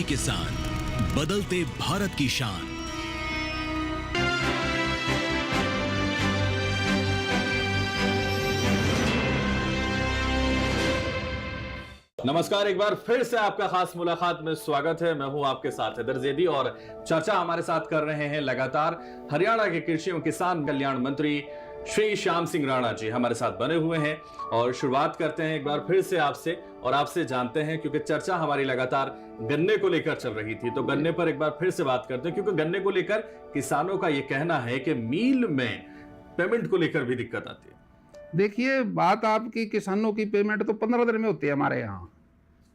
मेहनती किसान, बदलते भारत की शान। नमस्कार, एक बार फिर से आपका खास मुलाकात में स्वागत है। मैं हूं आपके साथ हैदर जैदी और चर्चा हमारे साथ कर रहे हैं लगातार हरियाणा के कृषि एवं किसान कल्याण मंत्री श्री श्याम सिंह राणा जी हमारे साथ बने हुए हैं। और शुरुआत करते हैं एक बार फिर से आपसे और आपसे जानते हैं, क्योंकि चर्चा हमारी लगातार गन्ने को लेकर चल रही थी, तो गन्ने पर एक बार फिर से बात करते हैं, क्योंकि गन्ने को लेकर किसानों का यह कहना है कि मील में पेमेंट को लेकर भी दिक्कत आती है। देखिए, बात आपकी किसानों की पेमेंट तो 15 दिन में होती है। हमारे यहाँ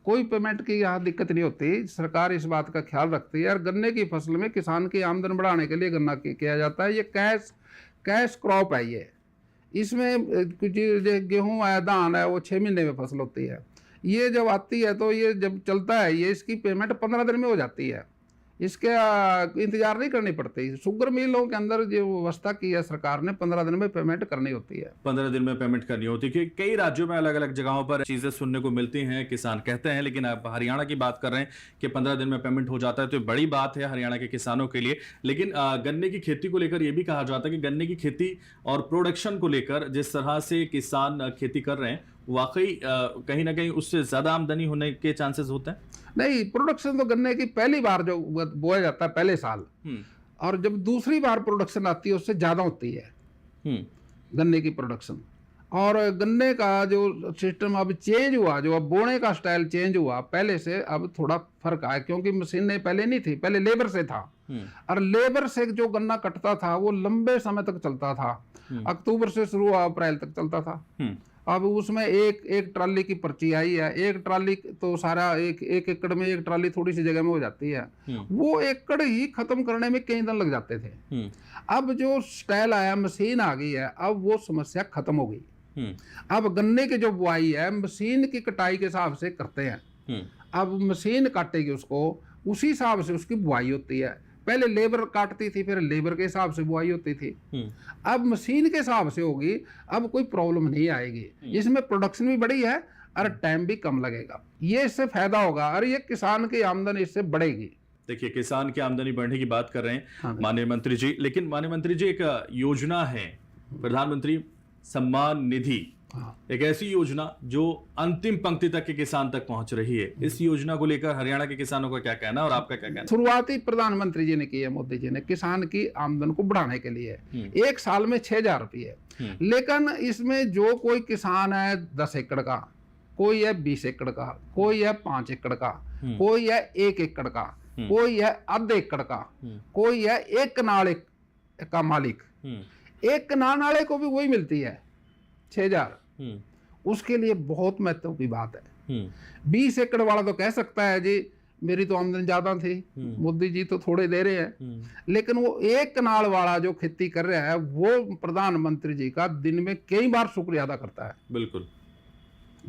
कोई पेमेंट की यहाँ दिक्कत नहीं होती। सरकार इस बात का ख्याल रखती है। और गन्ने की फसल में किसान की आमदन बढ़ाने के लिए गन्ना किया जाता है। ये कैश क्रॉप है। ये इसमें गेहूँ है, धान है, वो 6 महीने में फसल होती है। ये जब आती है तो ये जब चलता है, ये इसकी पेमेंट 15 दिन में हो जाती है। इसके इंतजार नहीं करनी पड़ती। शुगर मिलों के अंदर जो व्यवस्था की है सरकार ने, 15 दिन में पेमेंट करनी होती है। 15 दिन में पेमेंट करनी होती है, क्योंकि कई राज्यों में अलग अलग जगहों पर चीजें सुनने को मिलती हैं, किसान कहते हैं। लेकिन आप हरियाणा की बात कर रहे हैं कि 15 दिन में पेमेंट हो जाता है, तो बड़ी बात है हरियाणा के किसानों के लिए। लेकिन गन्ने की खेती को लेकर यह भी कहा जाता है कि गन्ने की खेती और प्रोडक्शन को लेकर जिस तरह से किसान खेती कर रहे हैं, वाकई कहीं ना कहीं उससे ज्यादा आमदनी होने के चांसेस होते हैं। नहीं, प्रोडक्शन तो गन्ने की पहली बार जो बोया जाता है पहले साल, और जब दूसरी बार प्रोडक्शन आती है उससे ज़्यादा होती है गन्ने की प्रोडक्शन। और गन्ने का जो सिस्टम अब चेंज हुआ, जो अब बोने का स्टाइल चेंज हुआ पहले से, अब थोड़ा फर्क आया, क्योंकि मशीनें पहले नहीं थी, पहले लेबर से था। और लेबर से जो गन्ना कटता था वो लंबे समय तक चलता था। अक्टूबर से शुरू हुआ, अप्रैल तक चलता था। अब उसमें एक ट्राली की पर्ची आई है। एक ट्राली तो सारा एक एकड़ में, एक ट्राली थोड़ी सी जगह में हो जाती है। वो एकड़ ही खत्म करने में कई दिन लग जाते थे। अब जो स्टाइल आया, मशीन आ गई है, अब वो समस्या खत्म हो गई। अब गन्ने की जो बुआई है मशीन की कटाई के हिसाब से करते हैं। अब मशीन काटेगी उसको, उसी हिसाब से उसकी बुआई होती है। पहले लेबर काटती थी, फिर लेबर के हिसाब से बुआई होती थी। अब मशीन के हिसाब से होगी। अब कोई प्रॉब्लम नहीं आएगी। इसमें प्रोडक्शन भी बढ़ी है और टाइम भी कम लगेगा। ये इससे फायदा होगा और ये किसान की आमदनी इससे बढ़ेगी। देखिए, किसान की आमदनी बढ़ने की बात कर रहे हैं माननीय मंत्री जी। लेकिन माननीय मंत्री जी, एक योजना है प्रधानमंत्री सम्मान निधि, एक ऐसी योजना जो अंतिम पंक्ति तक के किसान तक पहुंच रही है। इस योजना को लेकर हरियाणा के किसानों का क्या कहना है और आपका क्या कहना है? शुरुआती प्रधानमंत्री जी ने की है, मोदी जी ने, किसान की आमदन को बढ़ाने के लिए। एक साल में 6,000 रुपये। लेकिन इसमें जो कोई किसान है 10 एकड़ का, कोई है 20 एकड़ का, कोई है 5 एकड़ का, कोई है 1 एकड़ का, कोई है आधे एकड़ का, कोई है एक कनाल का मालिक। एक कनाल वाले को भी वही मिलती है 6,000। उसके लिए बहुत महत्व की बात है। 20 एकड़ वाला तो कह सकता है जी मेरी तो आमदनी ज्यादा थी, मोदी जी तो थोड़े दे रहे हैं। लेकिन वो एक कनाल वाला जो खेती कर रहा है वो प्रधानमंत्री जी का दिन में कई बार शुक्रिया अदा करता है। बिल्कुल,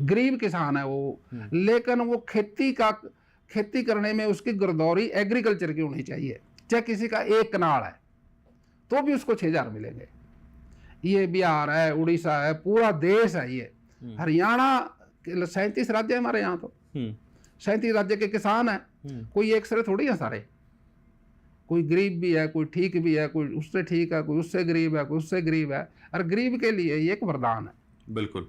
गरीब किसान है वो, लेकिन वो खेती करने में उसकी गिरदौरी एग्रीकल्चर की होनी चाहिए। चाहे किसी का एक कनाल है तो भी उसको 6,000 मिलेंगे। ये बिहार है, उड़ीसा है, पूरा देश है। ये हरियाणा 37 राज्य है हमारे यहाँ। तो 37 राज्य के किसान हैं। कोई एक सिरे थोड़ी है सारे। कोई गरीब भी है, कोई ठीक भी है, कोई उससे ठीक है, कोई उससे गरीब है, कोई उससे गरीब है। और गरीब के लिए ये एक वरदान है। बिल्कुल,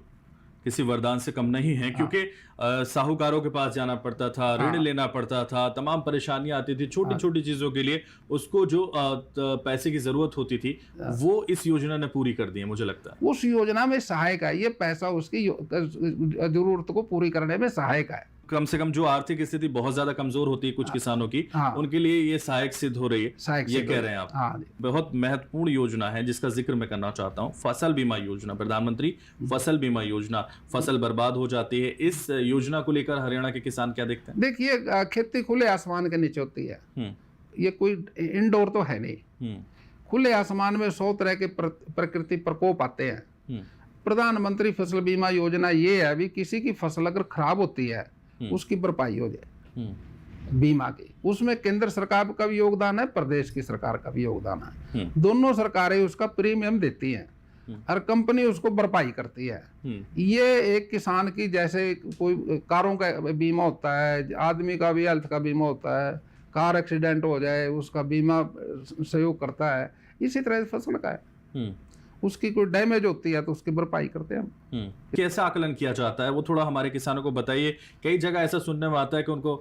किसी वरदान से कम नहीं है। क्योंकि साहूकारों के पास जाना पड़ता था, ऋण लेना पड़ता था, तमाम परेशानियां आती थी छोटी छोटी चीजों के लिए। उसको जो पैसे की जरूरत होती थी वो इस योजना ने पूरी कर दी है, मुझे लगता है। उस योजना में सहायक है। ये पैसा उसकी जरूरत को पूरी करने में सहायक है। कम से कम जो आर्थिक स्थिति बहुत ज्यादा कमजोर होती है कुछ किसानों की, उनके लिए ये सहायक सिद्ध हो रही है। ये कह रहे हैं आप। बहुत महत्वपूर्ण योजना है जिसका जिक्र मैं करना चाहता हूँ, फसल बीमा योजना। प्रधानमंत्री फसल बीमा योजना। फसल बर्बाद हो जाती है, इस योजना को लेकर हरियाणा के किसान क्या देखते हैं? देखिए, खेती खुले आसमान के नीचे होती है। ये कोई इंडोर तो है नहीं। खुले आसमान में 100 तरह के प्रकृति प्रकोप आते हैं। प्रधानमंत्री फसल बीमा योजना ये है, अभी किसी की फसल अगर खराब होती है उसकी भरपाई हो जाए बीमा की। उसमें केंद्र सरकार का भी योगदान है, प्रदेश की सरकार का भी योगदान है। दोनों सरकारें उसका प्रीमियम देती हैं। और कंपनी उसको भरपाई करती है। ये एक किसान की जैसे कोई कारों का बीमा होता है, आदमी का भी हेल्थ का बीमा होता है, कार एक्सीडेंट हो जाए उसका बीमा सहयोग करता है, इसी तरह फसल का है। उसकी कोई डैमेज होती है तो उसकी भरपाई करते हैं हम। कैसे आकलन किया जाता है वो थोड़ा हमारे किसानों को बताइए। कई जगह ऐसा सुनने में आता है कि उनको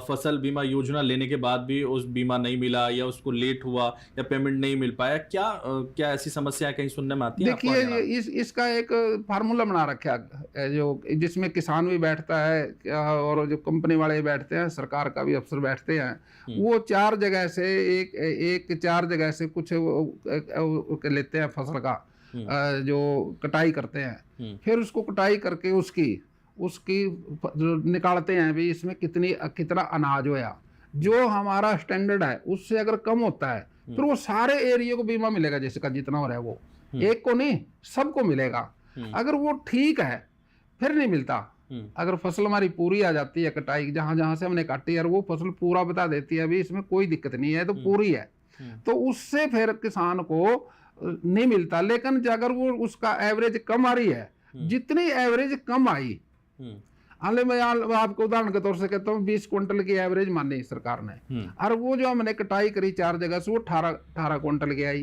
फसल बीमा योजना लेने के बाद भी उस बीमा नहीं मिला या उसको लेट हुआ या पेमेंट नहीं मिल पाया। क्या ऐसी समस्याएं कहीं सुनने में आती है? देखिए इसका एक फार्मूला बना रखा है जो जिसमें किसान भी बैठता है और जो कंपनी वाले बैठते हैं, सरकार का भी अफसर बैठते हैं। वो 4 जगह से एक 4 जगह से कुछ लेते हैं फसल का, जो कटाई करते हैं, फिर उसको कटाई करके उसकी निकालते हैं भी इसमें कितना अनाज होया। जो हमारा स्टैंडर्ड है उससे अगर कम होता है तो वो सारे एरिया को बीमा मिलेगा, जिसका जितना हो रहा है वो एक को नहीं सबको मिलेगा। अगर वो ठीक है फिर नहीं मिलता। अगर फसल हमारी पूरी आ जाती है, कटाई जहां जहां से हमने काटी है वो फसल पूरा बता देती है अभी इसमें कोई दिक्कत नहीं है तो पूरी है, तो उससे फिर किसान को नहीं मिलता। लेकिन अगर वो उसका एवरेज कम आ रही है, जितनी एवरेज कम आई, हालांकि मैं आपको उदाहरण के तौर से कहता हूँ 20 क्विंटल की एवरेज मानी सरकार ने, और वो जो हमने कटाई करी 4 जगह से वो 18 क्विंटल की आई,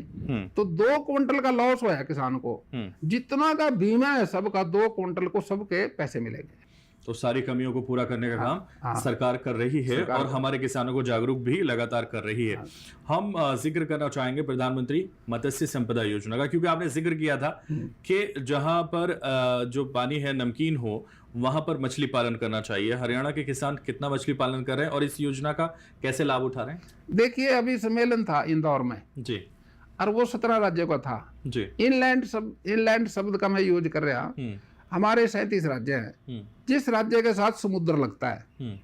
तो 2 क्विंटल का लॉस हुआ है किसान को। जितना का बीमा है सबका 2 क्विंटल को सबके पैसे मिलेंगे। तो सारी कमियों को पूरा करने का काम सरकार कर रही है और हमारे किसानों को जागरूक भी लगातार कर रही है। हम जिक्र करना चाहेंगे प्रधानमंत्री मत्स्य संपदा योजना का, क्योंकि आपने जिक्र किया था कि जहां पर जो पानी है नमकीन हो वहां पर मछली पालन करना चाहिए। हरियाणा के किसान कितना मछली पालन कर रहे हैं और इस योजना का कैसे लाभ उठा रहे हैं? देखिए अभी सम्मेलन था इंदौर में जी, और वो 17 राज्यों का था जी। इनलैंड शब्द का मैं यूज कर रहा। हमारे 37 राज्य हैं। जिस राज्य के साथ समुद्र लगता है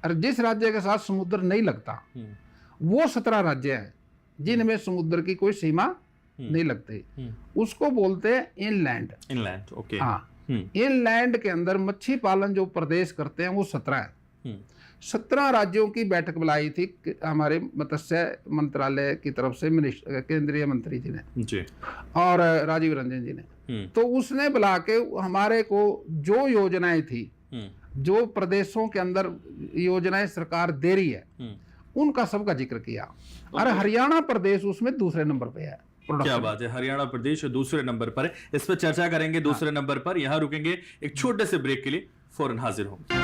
और जिस राज्य के साथ समुद्र नहीं लगता वो 17 राज्य हैं जिनमें समुद्र की कोई सीमा नहीं लगती। उसको बोलते हैं इनलैंड। ओके। हाँ, इनलैंड के अंदर मच्छी पालन जो प्रदेश करते हैं वो 17 है। 17 राज्यों की बैठक बुलाई थी हमारे मत्स्य मंत्रालय की तरफ से केंद्रीय मंत्री जी ने जी और राजीव रंजन जी ने। तो उसने बुला के हमारे को जो योजनाएं थी, जो प्रदेशों के अंदर योजनाएं सरकार दे रही है, उनका सबका जिक्र किया। और हरियाणा प्रदेश उसमें दूसरे नंबर पे है। क्या बात है, हरियाणा प्रदेश दूसरे नंबर पर है। इस पर चर्चा करेंगे दूसरे नंबर पर। यहां रुकेंगे एक छोटे से ब्रेक के लिए, फौरन हाजिर होंगे।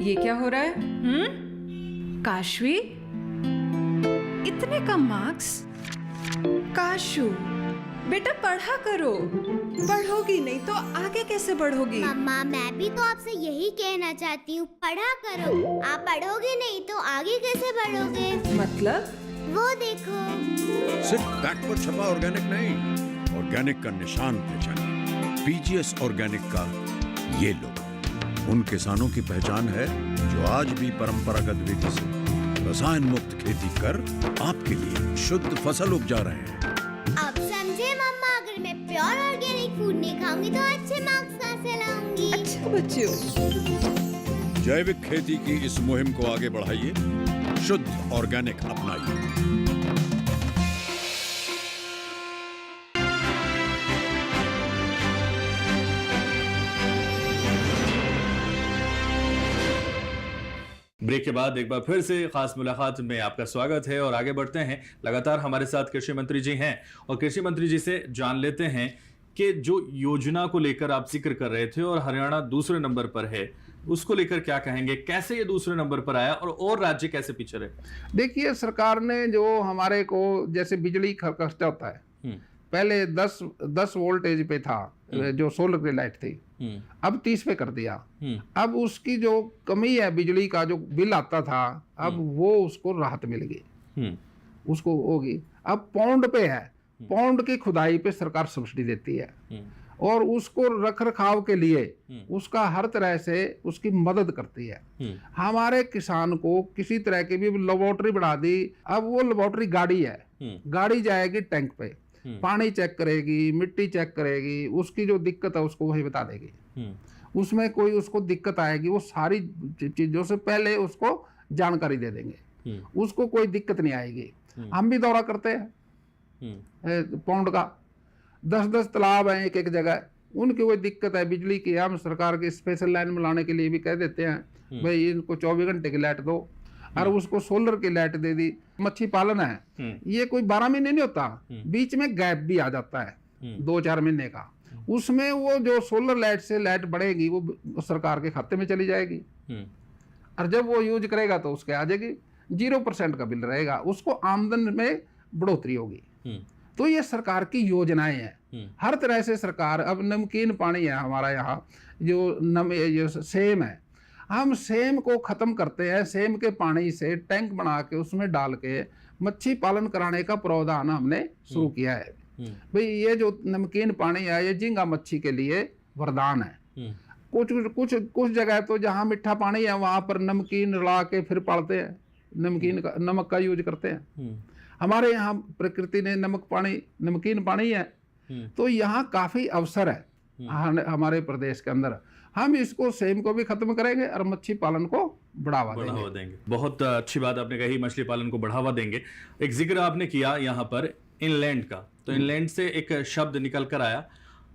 ये क्या हो रहा है? काशवी, इतने कम मार्क्स? काशू बेटा पढ़ा करो, पढ़ोगी नहीं तो आगे कैसे बढ़ोगी? मम्मा मैं भी तो आपसे यही कहना चाहती हूँ, पढ़ा करो। आप पढ़ोगे नहीं तो आगे कैसे बढ़ोगे? मतलब? वो देखो, सिर्फ बैक पर छपा ऑर्गेनिक नहीं, ऑर्गेनिक का निशान पहचानिए। पीजीएस ऑर्गेनिक का ये लो, उन किसानों की पहचान है जो आज भी परंपरागत विधि से रसायन मुक्त खेती कर आपके लिए शुद्ध फसल उपजा रहे हैं। अब समझे मम्मा, अगर मैं प्योर ऑर्गेनिक फूड नहीं खाऊंगी तो अच्छे मार्क्स कहाँ से लाऊंगी? अच्छा बच्चों, जैविक खेती की इस मुहिम को आगे बढ़ाइए, शुद्ध ऑर्गेनिक अपनाइए। ब्रेक के बाद एक बार फिर से खास मुलाकात में आपका स्वागत है और आगे बढ़ते हैं। लगातार हमारे साथ कृषि मंत्री जी हैं और कृषि मंत्री जी से जान लेते हैं कि जो योजना को लेकर आप जिक्र कर रहे थे और हरियाणा दूसरे नंबर पर है, उसको लेकर क्या कहेंगे? कैसे ये दूसरे नंबर पर आया और राज्य कैसे पीछे रहे? देखिए सरकार ने जो हमारे को, जैसे बिजली खर्चा होता है, पहले 10 वोल्टेज पे था जो सोलर की लाइट थी, अब 30 पे कर दिया। अब उसकी जो कमी है, बिजली का जो बिल आता था, अब वो उसको राहत मिल गई, उसको होगी। अब पाउंड पे है, पाउंड की खुदाई पे सरकार सब्सिडी देती है और उसको रख रखाव के लिए उसका हर तरह से उसकी मदद करती है। हमारे किसान को किसी तरह की भी लेबोरेटरी बढ़ा दी, अब वो लेबोरेटरी गाड़ी है, गाड़ी जाएगी टैंक पे, पानी चेक करेगी, मिट्टी चेक करेगी, उसकी जो दिक्कत है उसको वही बता देगी। उसमें कोई उसको दिक्कत आएगी वो सारी चीज़ों से पहले उसको जानकारी दे देंगे, उसको कोई दिक्कत नहीं आएगी। हम भी दौरा करते हैं पौंड का, 10-10 तालाब हैं एक एक जगह, उनकी कोई दिक्कत है बिजली की, हम सरकार की स्पेशल लाइन में लाने के लिए भी कह देते हैं भाई इनको 24 घंटे की लाइट दो, और उसको सोलर की लाइट दे दी। मच्छी पालन है ये कोई 12 महीने नहीं होता, बीच में गैप भी आ जाता है 2-4 महीने का, उसमें वो जो सोलर लाइट से लाइट बढ़ेगी वो सरकार के खाते में चली जाएगी, और जब वो यूज करेगा तो उसके आ जाएगी 0% का बिल रहेगा, उसको आमदन में बढ़ोतरी होगी। तो ये सरकार की योजनाएं हैं हर तरह से। सरकार अब नमकीन पानी है हमारा यहाँ जो सेम है, हम सेम को ख़त्म करते हैं, सेम के पानी से टैंक बना के उसमें डाल के मच्छी पालन कराने का प्रावधान हमने शुरू किया है। भाई ये जो नमकीन पानी है ये झींगा मच्छी के लिए वरदान है। कुछ जगह तो जहाँ मीठा पानी है वहाँ पर नमकीन रला के फिर पालते हैं, नमक का यूज करते हैं। हमारे यहाँ प्रकृति ने नमकीन पानी है, तो यहाँ काफ़ी अवसर है हमारे प्रदेश के अंदर। हम इसको सेम को भी खत्म करेंगे और मच्छी पालन को बढ़ावा देंगे। बहुत अच्छी बात आपने कही, मछली पालन को बढ़ावा देंगे। एक जिक्र आपने किया यहाँ पर इनलैंड का, तो इनलैंड से एक शब्द निकल कर आया,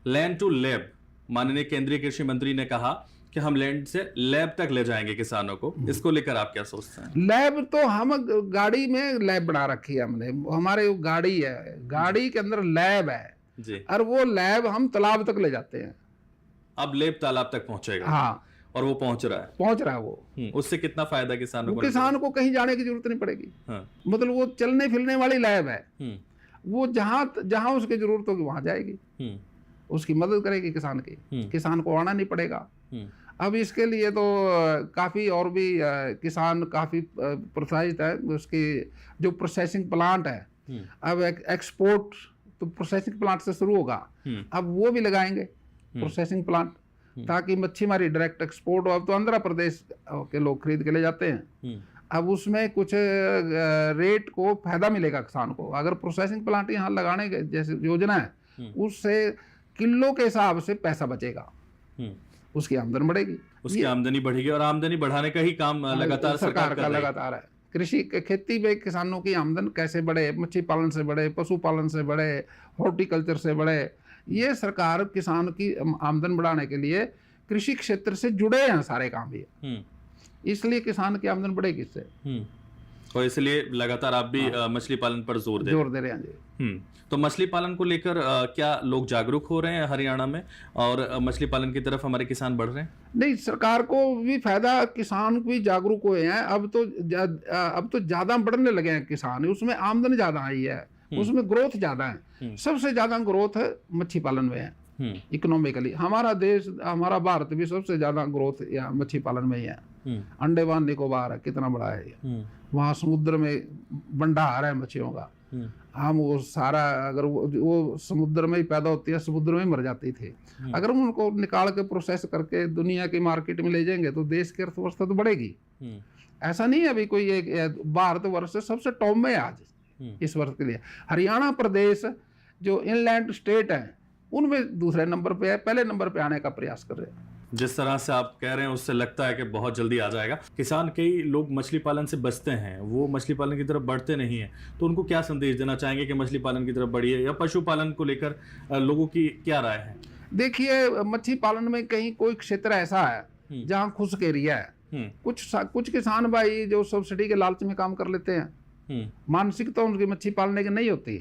लैंड टू लैब। माननीय केंद्रीय कृषि मंत्री ने कहा कि हम लैंड से लैब तक ले जाएंगे किसानों को, इसको लेकर आप क्या सोचते हैं? लैब तो हम गाड़ी में लैब बना रखी है हमने, हमारे गाड़ी है, गाड़ी के अंदर लैब है जी, और वो लैब हम तालाब तक ले जाते हैं। अब लैब तालाब तक पहुंचेगा? हाँ, और वो पहुंच रहा है वो। उससे कितना फायदा किसानों को? किसान को कहीं जाने की जरूरत नहीं पड़ेगी। हाँ। मतलब वो चलने फिरने वाली लैब है, वो जहां उसकी जरूरत होगी वहां जाएगी, उसकी मदद करेगी किसान की, किसान को आना नहीं पड़ेगा। अब इसके लिए तो काफ़ी और भी किसान काफ़ी प्रोत्साहित है। उसकी जो प्रोसेसिंग प्लांट है, अब एक्सपोर्ट तो प्रोसेसिंग प्लांट से शुरू होगा, अब वो भी लगाएंगे प्रोसेसिंग प्लांट, ताकि मच्छी हमारी डायरेक्ट एक्सपोर्ट हो। अब तो आंध्र प्रदेश के लोग खरीद के ले जाते हैं, अब उसमें कुछ रेट को फायदा मिलेगा किसान को। अगर प्रोसेसिंग प्लांट यहाँ लगाने के जैसे योजना है, उससे किलो के हिसाब से पैसा बचेगा, उसकी आमदनी बढ़ेगी, उसकी आमदनी बढ़ेगी, और आमदनी बढ़ाने का ही काम लगातार सरकार का लगातार है। कृषि खेती में किसानों की आमदन कैसे बढ़े, मच्छी पालन से बढ़े, पशुपालन से बढ़े, हॉर्टिकल्चर से बढ़े, ये सरकार किसान की आमदन बढ़ाने के लिए कृषि क्षेत्र से जुड़े हैं सारे काम ये, इसलिए किसान की आमदन बढ़ेगी इससे। और इसलिए लगातार आप भी मछली पालन पर जोर दे रहे हैं जी। तो मछली पालन को लेकर क्या लोग जागरूक हो रहे हैं हरियाणा में, और मछली पालन की तरफ हमारे किसान बढ़ रहे हैं? नहीं, सरकार को भी फायदा, किसान भी जागरूक हुए हैं। अब तो ज्यादा बढ़ने लगे हैं किसान, उसमें आमदनी ज्यादा आई है, उसमें ग्रोथ ज्यादा है। सबसे ज्यादा ग्रोथ है मच्छी पालन में है इकोनॉमिकली। हमारा देश, हमारा भारत भी सबसे ज्यादा ग्रोथ या मच्छी पालन में ही है। अंडमान निकोबार है, कितना बड़ा है ये, वहाँ समुद्र में भंडार है मच्छियों का। हम वो सारा, अगर वो समुद्र में ही पैदा होती है, समुद्र में मर जाती थी, अगर हम उनको निकाल के प्रोसेस करके दुनिया की मार्केट में ले जाएंगे तो देश की अर्थव्यवस्था तो बढ़ेगी। ऐसा नहीं है अभी कोई एक भारतवर्ष सबसे टॉप में है आज इस वर्ष के लिए। हरियाणा प्रदेश जो इनलैंड स्टेट है उनमें दूसरे नंबर पे है, पहले नंबर पे आने का प्रयास कर रहे हैं। जिस तरह से आप कह रहे हैं उससे लगता है कि बहुत जल्दी आ जाएगा। किसान, कई लोग मछली पालन से बचते हैं, वो मछली पालन की तरफ बढ़ते नहीं हैं, तो उनको क्या संदेश देना चाहेंगे कि मछली पालन की तरफ बढ़िए, या पशुपालन को लेकर लोगों की क्या राय है? देखिए, मछली पालन में कहीं कोई क्षेत्र ऐसा है जहाँ खुश्क एरिया है, कुछ किसान भाई जो सब्सिडी के लालच में काम कर लेते हैं, मानसिकता तो उनकी मच्छी पालने की नहीं होती,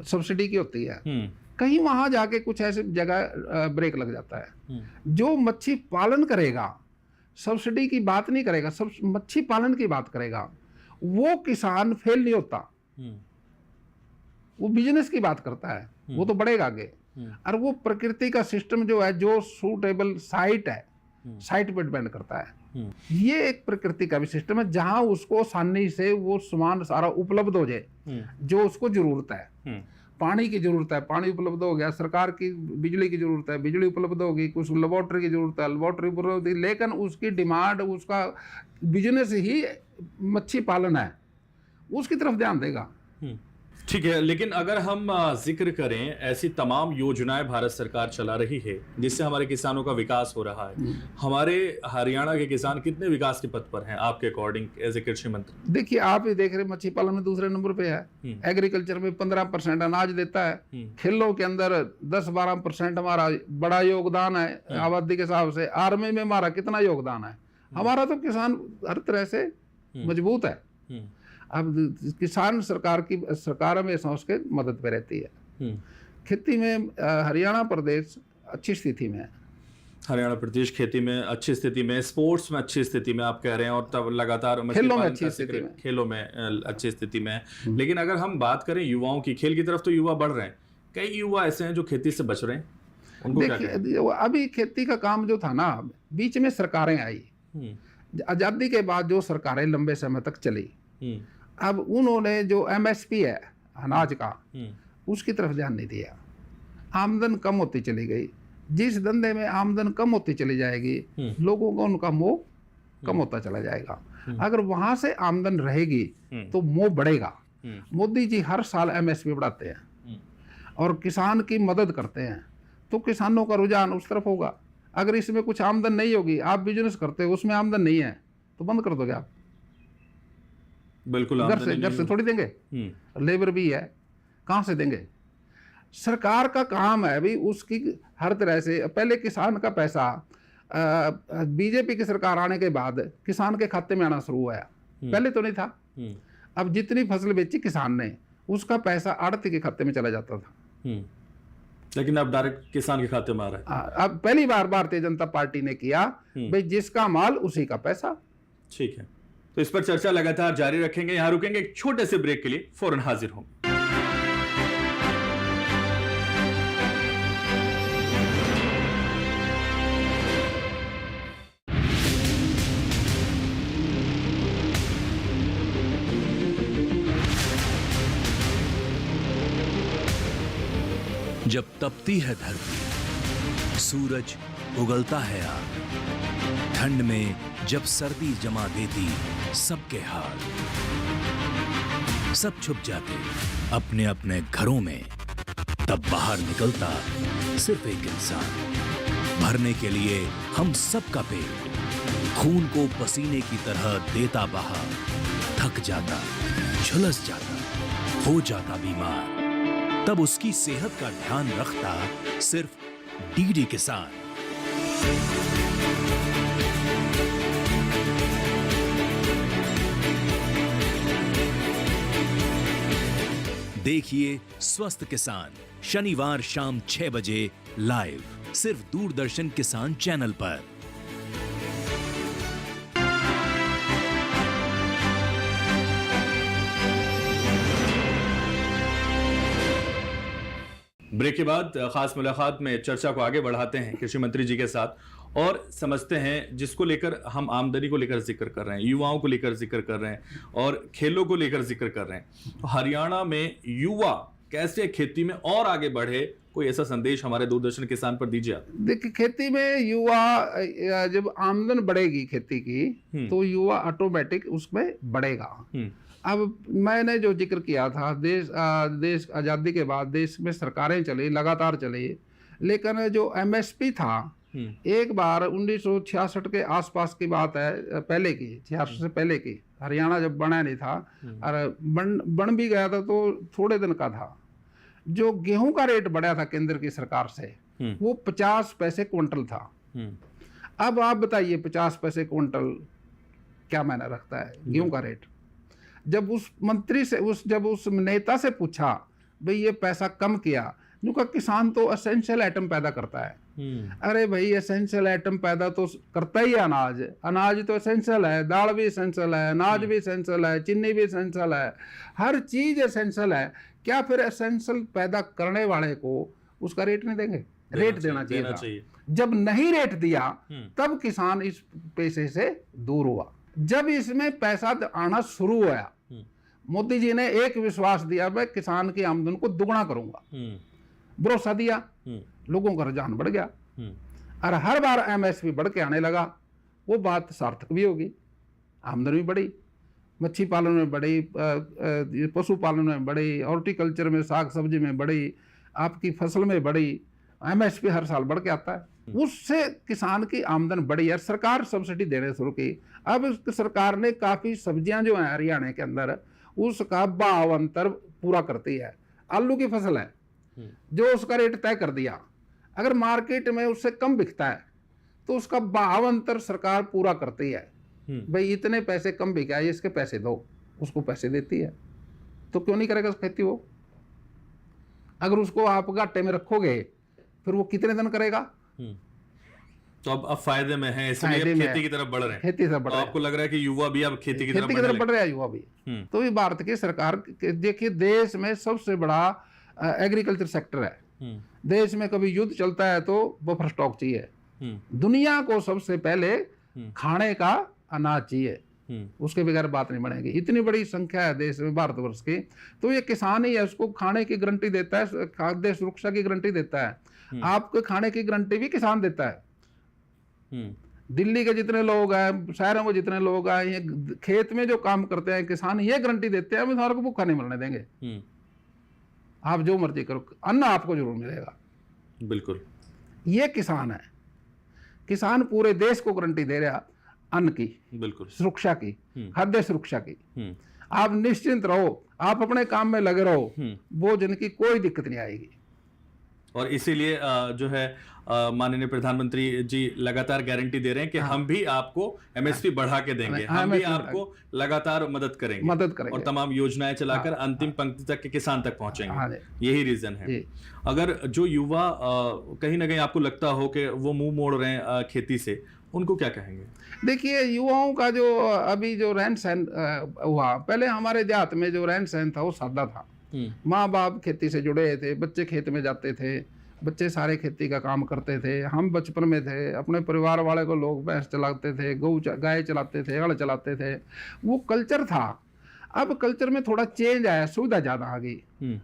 सब्सिडी की होती है, कहीं वहां जाके कुछ ऐसे जगह ब्रेक लग जाता है। जो मच्छी पालन करेगा, सब्सिडी की बात नहीं करेगा, सब मच्छी पालन की बात करेगा, वो किसान फेल नहीं होता, वो बिजनेस की बात करता है, वो तो बढ़ेगा आगे। और वो प्रकृति का सिस्टम जो है, जो सूटेबल साइट है, साइट पर डिपेंड करता है। ये एक प्रकृति का भी सिस्टम है जहां उसको आसानी से वो सामान सारा उपलब्ध हो जाए जो उसको जरूरत है। पानी की जरूरत है, पानी उपलब्ध हो गया, सरकार की बिजली की जरूरत है, बिजली उपलब्ध होगी, कुछ लेबोरेटरी की जरूरत है, लेबोरेटरी उपलब्ध होगी, लेकिन उसकी डिमांड, उसका बिजनेस ही मच्छी पालन है, उसकी तरफ ध्यान देगा। ठीक है, लेकिन अगर हम जिक्र करें, ऐसी तमाम योजनाएं भारत सरकार चला रही है जिससे हमारे किसानों का विकास हो रहा है। हमारे हरियाणा के किसान कितने विकास के पथ पर हैं आपके अकॉर्डिंग एज ए कृषि मंत्री? देखिए, आप ही देख रहे, मच्छी पालन में दूसरे नंबर पे है, एग्रीकल्चर में 15% अनाज देता है, खेलों के अंदर 10-12% हमारा बड़ा योगदान है आबादी के हिसाब से, आर्मी में हमारा कितना योगदान है। हमारा तो किसान हर तरह से मजबूत है। अब किसान सरकार हमेशा उसके मदद पे रहती है। खेती में हरियाणा प्रदेश अच्छी स्थिति में है। हरियाणा प्रदेश खेती में अच्छी स्थिति में, स्पोर्ट्स में अच्छी स्थिति में आप कह रहे हैं, और तब लगातार खेलों में अच्छी स्थिति में, खेलों में अच्छी स्थिति में है। लेकिन अगर हम बात करें युवाओं की, खेल की तरफ तो युवा बढ़ रहे हैं, कई युवा ऐसे हैं जो खेती से बच रहे हैं, उनको क्या कहें? देखिए, अभी खेती का काम जो था ना, बीच में सरकारें आई, आजादी के बाद जो सरकारें लंबे समय तक चली, अब उन्होंने जो MSP है अनाज का, उसकी तरफ ध्यान नहीं दिया। आमदन कम होती चली गई। जिस धंधे में आमदन कम होती चली जाएगी, लोगों का उनका मोह कम होता चला जाएगा। अगर वहां से आमदन रहेगी तो मोह बढ़ेगा। मोदी जी हर साल MSP बढ़ाते हैं और किसान की मदद करते हैं, तो किसानों का रुझान उस तरफ होगा। अगर इसमें कुछ आमदन नहीं होगी, आप बिजनेस करते हो, उसमें आमदन नहीं है, तो बंद कर दोगे आप। बिल्कुल, घर से थोड़ी देंगे, लेबर भी है, कहाँ से देंगे? सरकार का काम है भी उसकी हर तरह से। पहले किसान का पैसा बीजेपी की सरकार आने के बाद किसान के खाते में आना शुरू हुआ, पहले तो नहीं था। अब जितनी फसल बेची किसान ने, उसका पैसा आड़ती के खाते में चला जाता था, लेकिन अब डायरेक्ट किसान के खाते में आ रहा है। अब पहली बार भारतीय जनता पार्टी ने किया, भाई जिसका माल उसी का पैसा। ठीक है, तो इस पर चर्चा लगातार जारी रखेंगे। यहां रुकेंगे एक छोटे से ब्रेक के लिए, फौरन हाजिर होंगे। जब तपती है धरती, सूरज उगलता है आग, ठंड में जब सर्दी जमा देती सबके हाल, सब छुप जाते अपने अपने घरों में, तब बाहर निकलता सिर्फ एक इंसान, भरने के लिए हम सबका पेट, खून को पसीने की तरह देता बहा, थक जाता, झुलस जाता, हो जाता बीमार, तब उसकी सेहत का ध्यान रखता सिर्फ DD किसान। देखिए स्वस्थ किसान शनिवार शाम 6 बजे लाइव, सिर्फ दूरदर्शन किसान चैनल पर। ब्रेक के बाद खास मुलाकात में चर्चा को आगे बढ़ाते हैं कृषि मंत्री जी के साथ और समझते हैं जिसको लेकर हम आमदनी को लेकर जिक्र कर रहे हैं, युवाओं को लेकर जिक्र कर रहे हैं और खेलों को लेकर जिक्र कर रहे हैं। तो हरियाणा में युवा कैसे खेती में और आगे बढ़े, कोई ऐसा संदेश हमारे दूरदर्शन किसान पर दीजिए आप। देखिए, खेती में युवा जब आमदन बढ़ेगी खेती की, तो युवा ऑटोमेटिक उसमें बढ़ेगा। अब मैंने जो जिक्र किया था, देश आज़ादी के बाद देश में सरकारें चली, लगातार चली, लेकिन जो MSP था, एक बार 1966 के आसपास की बात है, पहले की, 66 से पहले की, हरियाणा जब बना नहीं था और बन भी गया था तो थोड़े दिन का था। जो गेहूं का रेट बढ़ा था केंद्र की सरकार से, वो 50 पैसे क्विंटल था। अब आप बताइए 50 पैसे क्विंटल क्या मायने रखता है गेहूं का रेट? जब उस मंत्री से जब उस नेता से पूछा भाई ये पैसा कम किया, क्योंकि किसान तो एसेंशियल आइटम पैदा करता है। अरे भाई एसेंशियल आइटम पैदा तो करता ही है अनाज, अनाज तो एसेंशियल है, दाल भी एसेंशियल है, अनाज भी एसेंशियल है, चीनी भी एसेंशियल है, हर चीज एसेंशियल है। क्या फिर एसेंशियल पैदा करने वाले को उसका रेट नहीं देंगे? रेट देना चाहिए। जब नहीं रेट दिया तब किसान इस पैसे से दूर हुआ। जब इसमें पैसा आना शुरू हुआ, मोदी जी ने एक विश्वास दिया, मैं किसान की आमदन को दुगना करूंगा, भरोसा दिया, लोगों का रुझान बढ़ गया और हर बार MSP बढ़ के आने लगा। वो बात सार्थक भी होगी, आमदन भी बढ़ी, मच्छी पालन में बढ़ी, पशुपालन में बढ़ी, हॉर्टिकल्चर में, साग सब्जी में बढ़ी, आपकी फसल में बढ़ी, एमएसपी हर साल बढ़ के आता है। उससे किसान की आमदन बढ़ी है, सरकार सब्सिडी देने शुरू की। अब सरकार ने काफ़ी सब्जियां जो हैं हरियाणा के अंदर उसका भाव अंतर पूरा करती है। आलू की फसल है जो उसका रेट तय कर दिया, अगर मार्केट में उससे कम बिकता है तो उसका भाव अंतर सरकार पूरा करती है। भाई इतने पैसे कम बिका है, इसके पैसे दो, उसको पैसे देती है। तो क्यों नहीं करेगा खेती वो? अगर उसको आप घाटे में रखोगे फिर वो कितने दिन करेगा? तो अब फायदे में है, इसलिए फायदे अब में खेती की तरफ बढ़ रहे हैं। खेती से बढ़ तो रहा है। आपको लग रहा है कि युवा भी अब खेती की तरफ खेती की तरफ बढ़ रहा है युवा भी। तो ये भारत की सरकार देखिए, देश में सबसे बड़ा एग्रीकल्चर सेक्टर है। देश में कभी युद्ध चलता है तो बफर स्टॉक चाहिए। दुनिया को सबसे पहले खाने का अनाज चाहिए, उसके बगैर बात नहीं बनेगी। इतनी बड़ी संख्या है देश में भारतवर्ष की, तो ये किसान ही है, उसको खाने की गारंटी देता है, खाद्य सुरक्षा की गारंटी देता है। आपको खाने की गारंटी भी किसान देता है। दिल्ली के जितने लोग हैं, शहरों में जितने लोग हैं, ये खेत में जो काम करते हैं किसान ये गारंटी देते हैं, हम तुम्हारे को भूखा नहीं मरने देंगे, आप जो मर्जी करो, अन्न आपको जरूर मिलेगा। बिल्कुल, ये किसान है। किसान पूरे देश को गारंटी दे रहा अन्न की, बिल्कुल, सुरक्षा की, खाद्य सुरक्षा की। आप निश्चिंत रहो, आप अपने काम में लगे रहो, भोजन की कोई दिक्कत नहीं आएगी। और इसीलिए जो है माननीय प्रधानमंत्री जी लगातार गारंटी दे रहे हैं कि हम भी आपको एमएसपी बढ़ा के देंगे, हम भी आपको लगातार मदद करेंगे और तमाम योजनाएं चलाकर अंतिम पंक्ति तक के किसान तक पहुंचेंगे। यही रीजन है। अगर जो युवा कहीं ना कहीं आपको लगता हो कि वो मुंह मोड़ रहे हैं खेती से, उनको क्या कहेंगे? देखिए, युवाओं का जो अभी जो रहन सहन हुआ, पहले हमारे देहात में जो रहन सहन था वो सादा था। माँ बाप खेती से जुड़े थे, बच्चे खेत में जाते थे, बच्चे सारे खेती का काम करते थे। हम बचपन में थे, अपने परिवार वाले को लोग भैंस चलाते थे, गाय चलाते थे, हल चलाते थे, वो कल्चर था। अब कल्चर में थोड़ा चेंज आया, सुविधा ज़्यादा आ गई।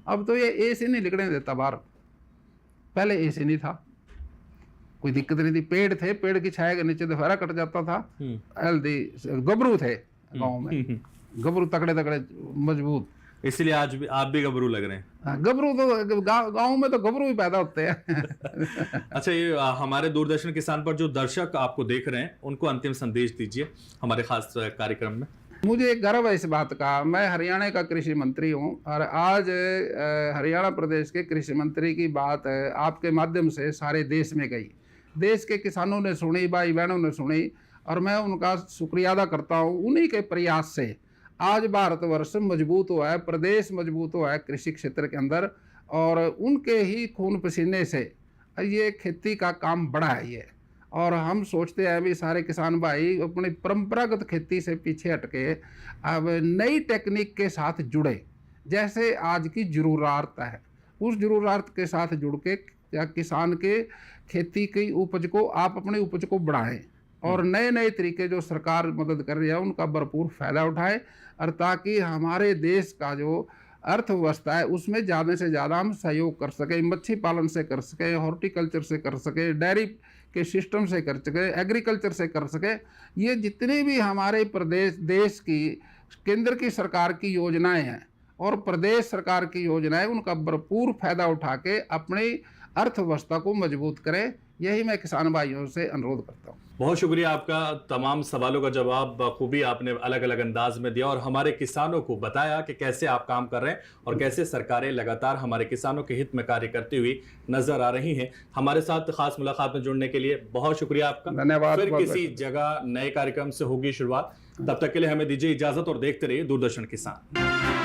अब तो ये एसी नहीं निकलने देता बाहर, पहले एसी नहीं था, कोई दिक्कत नहीं थी। पेड़ थे, पेड़ की छाया के नीचे दोपहरा कट जाता था। हेल्दी गबरू थे गाँव में, गबरू तगड़े तगड़े मजबूत, इसलिए आज भी आप भी गबरू लग रहे हैं। गबरू तो गांव में तो गबरू ही पैदा होते हैं। अच्छा, ये हमारे दूरदर्शन किसान पर जो दर्शक आपको देख रहे हैं, उनको अंतिम संदेश दीजिए हमारे खास कार्यक्रम में। मुझे गर्व है इस बात का, मैं हरियाणा का कृषि मंत्री हूं और आज हरियाणा प्रदेश के कृषि मंत्री की बात आपके माध्यम से सारे देश में गई। देश के किसानों ने सुनी, भाई बहनों ने सुनी, और मैं उनका शुक्रिया अदा करता हूं। उन्हीं के प्रयास से आज भारतवर्ष मजबूत हुआ है, प्रदेश मजबूत हुआ है कृषि क्षेत्र के अंदर, और उनके ही खून पसीने से ये खेती का काम बढ़ा है ये। और हम सोचते हैं भी सारे किसान भाई अपनी परंपरागत खेती से पीछे हटके अब नई टेक्निक के साथ जुड़े, जैसे आज की ज़रूरत है, उस ज़रूरत के साथ जुड़ के या किसान के खेती की उपज को, आप अपनी उपज को बढ़ाएं और नए नए तरीके जो सरकार मदद कर रही है उनका भरपूर फ़ायदा उठाएं, और ताकि हमारे देश का जो अर्थव्यवस्था है उसमें ज़्यादा से ज़्यादा हम सहयोग कर सकें। मच्छी पालन से कर सकें, हॉर्टिकल्चर से कर सकें, डेयरी के सिस्टम से कर सकें, एग्रीकल्चर से कर सकें। ये जितनी भी हमारे प्रदेश देश की केंद्र की सरकार की योजनाएं हैं और प्रदेश सरकार की योजनाएं, उनका भरपूर फ़ायदा उठा के अपनी अर्थव्यवस्था को मजबूत करें। यही मैं किसान भाइयों से अनुरोध करता हूँ। बहुत शुक्रिया आपका। तमाम सवालों का जवाब बखूबी आपने अलग अलग अंदाज में दिया और हमारे किसानों को बताया कि कैसे आप काम कर रहे हैं और कैसे सरकारें लगातार हमारे किसानों के हित में कार्य करती हुई नजर आ रही हैं। हमारे साथ खास मुलाकात में जुड़ने के लिए बहुत शुक्रिया आपका। धन्यवाद। फिर किसी जगह नए कार्यक्रम से होगी शुरुआत, तब तक के लिए हमें दीजिए इजाजत और देखते रहिए दूरदर्शन किसान।